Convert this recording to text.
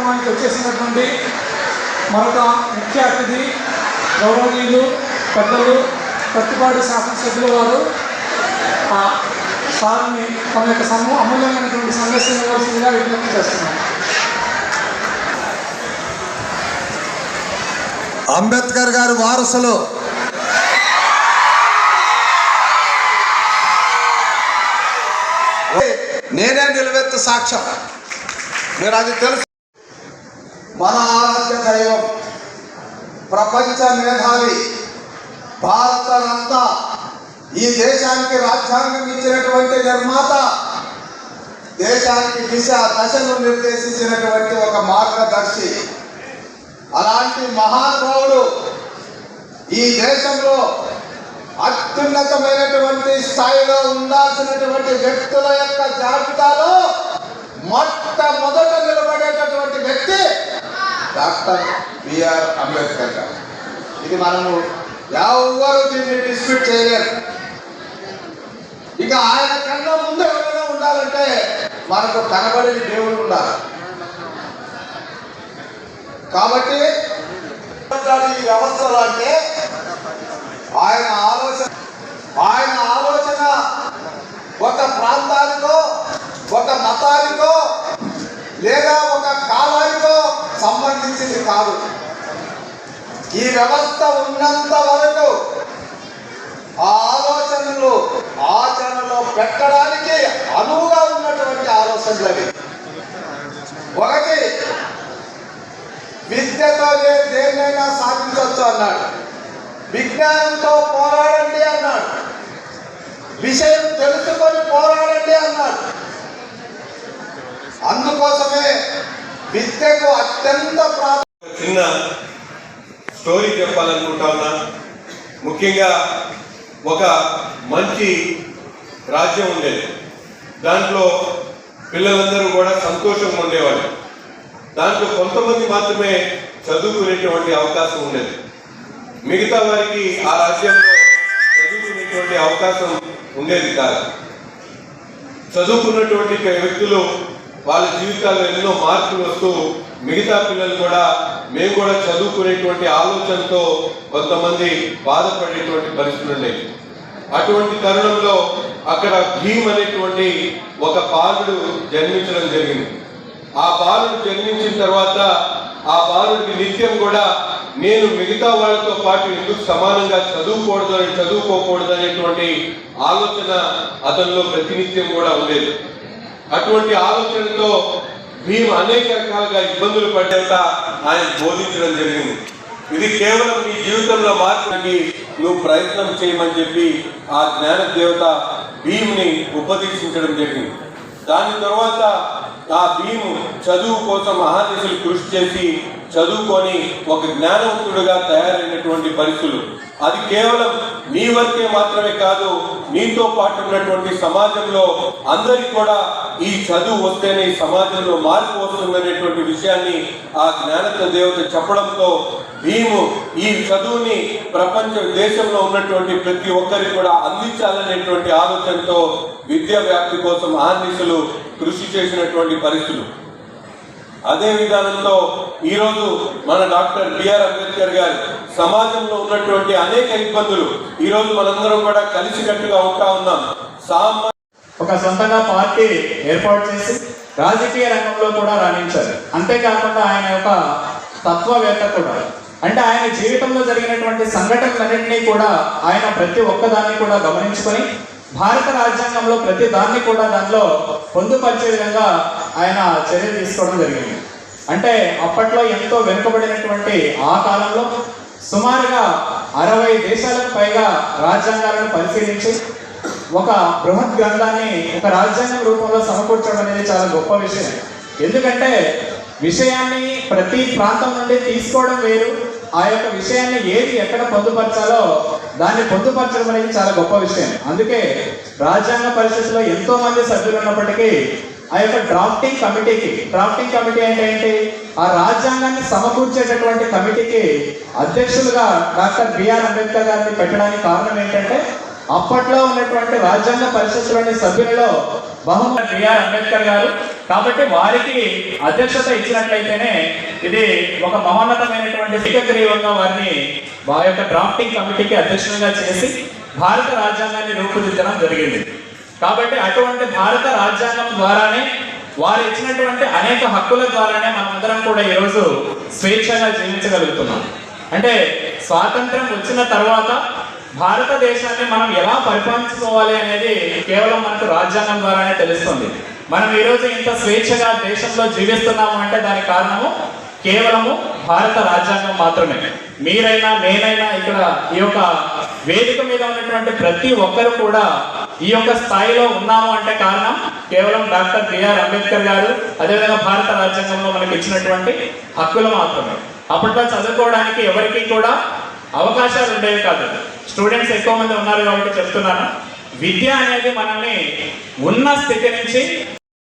కార్యక్రమానికి వచ్చేసినటువంటి మరొక ముఖ్య అతిథి గౌరవనీయులు పెద్దలు ప్రతిపాటి శాసనసభ్యుల వారు సార్ని తమ యొక్క అమూల్యమైనటువంటి సందేశం ఇవ్వాల్సిందిగా విజ్ఞప్తి చేస్తున్నాను. అంబేద్కర్ గారి వారసులు నేనే నిలువెత్తు సాక్ష్యం. మీరు అది తెలుసు. మన ఆరాధ్య దైవం, ప్రపంచ మేధావి, భారతనంతా ఈ దేశానికి రాజ్యాంగం ఇచ్చినటువంటి నిర్మాత, దేశానికి దశను నిర్దేశించినటువంటి ఒక మార్గదర్శి, అలాంటి మహానుభావుడు ఈ దేశంలో అత్యున్నతమైనటువంటి స్థాయిలో ఉండాల్సినటువంటి వ్యక్తుల యొక్క జాబితాలో మొట్టమొదట నిలబడేటటువంటి వ్యక్తి డాక్టర్ బిఆర్ అంబేద్కర్ గారు. ఇది మనము ఎవరు దీన్ని డిస్ప్యూట్ చేయలేరు. ఇక ఆయన కన్నా ముందు ఎవరైనా ఉండాలంటే మనకు కనబడని దేవుడు ఉండాలి. కాబట్టి ఈ వ్యవస్థలో అంటే ఆయన ఆలోచన ఒక ప్రాంతానికో, ఒక మతానికో, లేదా ఒక కాలానికో సంబంధించింది కాదు. ఈ వ్యవస్థ ఉన్నంత వరకు ఆ ఆలోచనలు ఆచరణలో పెట్టడానికి అనువుగా ఉన్నటువంటి ఆలోచనలు అవి. ఒకటి, విద్యతో దేన్నైనా సాధించవచ్చు అన్నాడు, విజ్ఞానంతో పోరాడండి అన్నాడు, విషయం తెలుసుకొని పోరాడండి అన్నాడు. అందుకోసమే విద్యకు అత్యంత చిన్న స్టోరీ చెప్పాలనుకుంటా ఉన్నా. ముఖ్యంగా ఒక మంచి రాజ్యం ఉండేది. దాంట్లో పిల్లలందరూ కూడా సంతోషంగా ఉండేవాళ్ళు. దాంట్లో కొంతమంది మాత్రమే చదువుకునేటువంటి అవకాశం ఉండేది. మిగతా వారికి ఆ రాజ్యంలో చదువుకునేటువంటి అవకాశం ఉండేది కాదు. చదువుకున్నటువంటి వ్యక్తులు వాళ్ళ జీవితాల్లో ఎన్నో మార్పులు వస్తూ మిగతా పిల్లలు కూడా మేము కూడా చదువుకునేటువంటి ఆలోచనతో కొంతమంది బాధపడేటువంటి పరిస్థితులు ఉండేవి. అటువంటి తరుణంలో అక్కడ భీమ్ అనేటువంటి ఒక బాలుడు జన్మించడం జరిగింది. ఆ బాలుడు జన్మించిన తర్వాత ఆ బాలుడికి నిత్యం కూడా నేను మిగతా వాళ్ళతో పాటు ఎందుకు సమానంగా చదువుకోకూడదు అనేటువంటి ఆలోచన అతనిలో ప్రతినిత్యం కూడా ఉండేది. అటువంటి ఆలోచనతో భీమ్ అనేక రకాలుగా ఇబ్బందులు పడ్డాక ఆయన బోధించడం జరిగింది. ఇది కేవలం నీ జీవితంలో మార్చడానికి నువ్వు ప్రయత్నం చేయమని చెప్పి ఆ జ్ఞాన దేవత భీమ్ని ఉపదేశించడం జరిగింది. దాని తర్వాత ఆ భీము చదువు కోసం మహాదశలు కృషి చేసి చదువుకొని ఒక జ్ఞానవంతుడుగా తయారైనటువంటి పరిస్థితులు. అది కేవలం నీ వరకే మాత్రమే కాదు, నీతో పాటు ఉన్నటువంటి సమాజంలో అందరికీ కూడా ఈ చదువు వస్తేనే సమాజంలో మార్పు వస్తుందనేటువంటి విషయాన్ని ఆ జ్ఞానత దేవత చెప్పడంతో భీము ఈ చదువుని ప్రపంచ దేశంలో ఉన్నటువంటి ప్రతి ఒక్కరికి కూడా అందించాలనేటువంటి ఆలోచనతో విద్యా వ్యాప్తి కోసం ఆర్నిసులు కృషి చేసినటువంటి పరిస్థితులు. అదే విధానంతో ఈరోజు మన డాక్టర్ బిఆర్ అంబేద్కర్ గారు సమాజంలో ఉన్నటువంటి అనేక ఇబ్బందులు ఈరోజు మనందరం కూడా కలిసికట్టుగా ఉంటా ఉన్నాం. ఒక సొంతంగా పార్టీ ఏర్పాటు చేసి రాజకీయ రంగంలో కూడా రాణించారు. అంతేకాకుండా ఆయన యొక్క తత్వవేత్త కూడా. అంటే ఆయన జీవితంలో జరిగినటువంటి సంఘటనలన్నింటినీ కూడా ఆయన ప్రతి ఒక్కదాన్ని కూడా గమనించుకొని భారత రాజ్యాంగంలో ప్రతి దాన్ని కూడా దానిలో పొందుపరిచే విధంగా ఆయన చర్యలు తీసుకోవడం జరిగింది. అంటే అప్పట్లో ఎంతో వెనుకబడినటువంటి ఆ కాలంలో సుమారుగా 60 దేశాలకు పైగా రాజ్యాంగాలను పరిశీలించి ఒక బృహత్ గ్రంథాన్ని ఒక రాజ్యాంగం రూపంలో సమకూర్చడం అనేది చాలా గొప్ప విషయం. ఎందుకంటే విషయాన్ని ప్రతి ప్రాంతం నుండి తీసుకోవడం వేరు, ఆ యొక్క విషయాన్ని ఏది ఎక్కడ పొందుపరచాలో దాన్ని పొందుపరచడం అనేది చాలా గొప్ప విషయం. అందుకే రాజ్యాంగ పరిషత్తులో ఎంతో మంది సభ్యులు ఉన్నప్పటికీ ఆ యొక్క డ్రాఫ్టింగ్ కమిటీ అంటే ఏంటి, ఆ రాజ్యాంగాన్ని సమకూర్చేటటువంటి కమిటీకి అధ్యక్షులుగా డాక్టర్ బిఆర్ అంబేద్కర్ గారిని పెట్టడానికి కారణం ఏంటంటే అప్పట్లో ఉన్నటువంటి రాజ్యాంగ పరిషత్తులోని సభ్యులలో బహుమతి బిఆర్ అంబేద్కర్ గారు కాబట్టి వారికి అధ్యక్షత ఇచ్చినట్లయితేనే ఇది ఒక మహోన్నతమైనటువంటి ఏకగ్రీవంగా వారిని వారి యొక్క డ్రాఫ్టింగ్ కమిటీకి అధ్యక్షునిగా చేసి భారత రాజ్యాంగాన్ని రూపుదిద్దడం జరిగింది. కాబట్టి అటువంటి భారత రాజ్యాంగం ద్వారానే వారు ఇచ్చినటువంటి అనేక హక్కుల ద్వారానే మనమందరం కూడా ఈరోజు స్వేచ్ఛగా జీవించగలుగుతున్నాం. అంటే స్వాతంత్రం వచ్చిన తర్వాత భారతదేశాన్ని మనం ఎలా పరిపాలించుకోవాలి అనేది కేవలం మనకు రాజ్యాంగం ద్వారానే తెలుస్తుంది. మనం ఈరోజు ఇంత స్వేచ్ఛగా దేశంలో జీవిస్తున్నాము అంటే దానికి కారణము కేవలము భారత రాజ్యాంగం మాత్రమే. మీరైనా నేనైనా ఇక్కడ ఈ యొక్క వేదిక మీద ఉన్నటువంటి ప్రతి ఒక్కరు కూడా ఈ యొక్క స్థాయిలో ఉన్నాము అంటే కారణం కేవలం డాక్టర్ బిఆర్ అంబేద్కర్ గారు, అదేవిధంగా భారత రాజ్యాంగంలో మనకి ఇచ్చినటువంటి హక్కులు మాత్రమే. అప్పట్లో చదువుకోవడానికి ఎవరికి కూడా అవకాశాలు ఉండేవి కాదు. స్టూడెంట్స్ ఎక్కువ మంది ఉన్నారు కాబట్టి చెప్తున్నాను, విద్య అనేది మనల్ని ఉన్న స్థితి నుంచి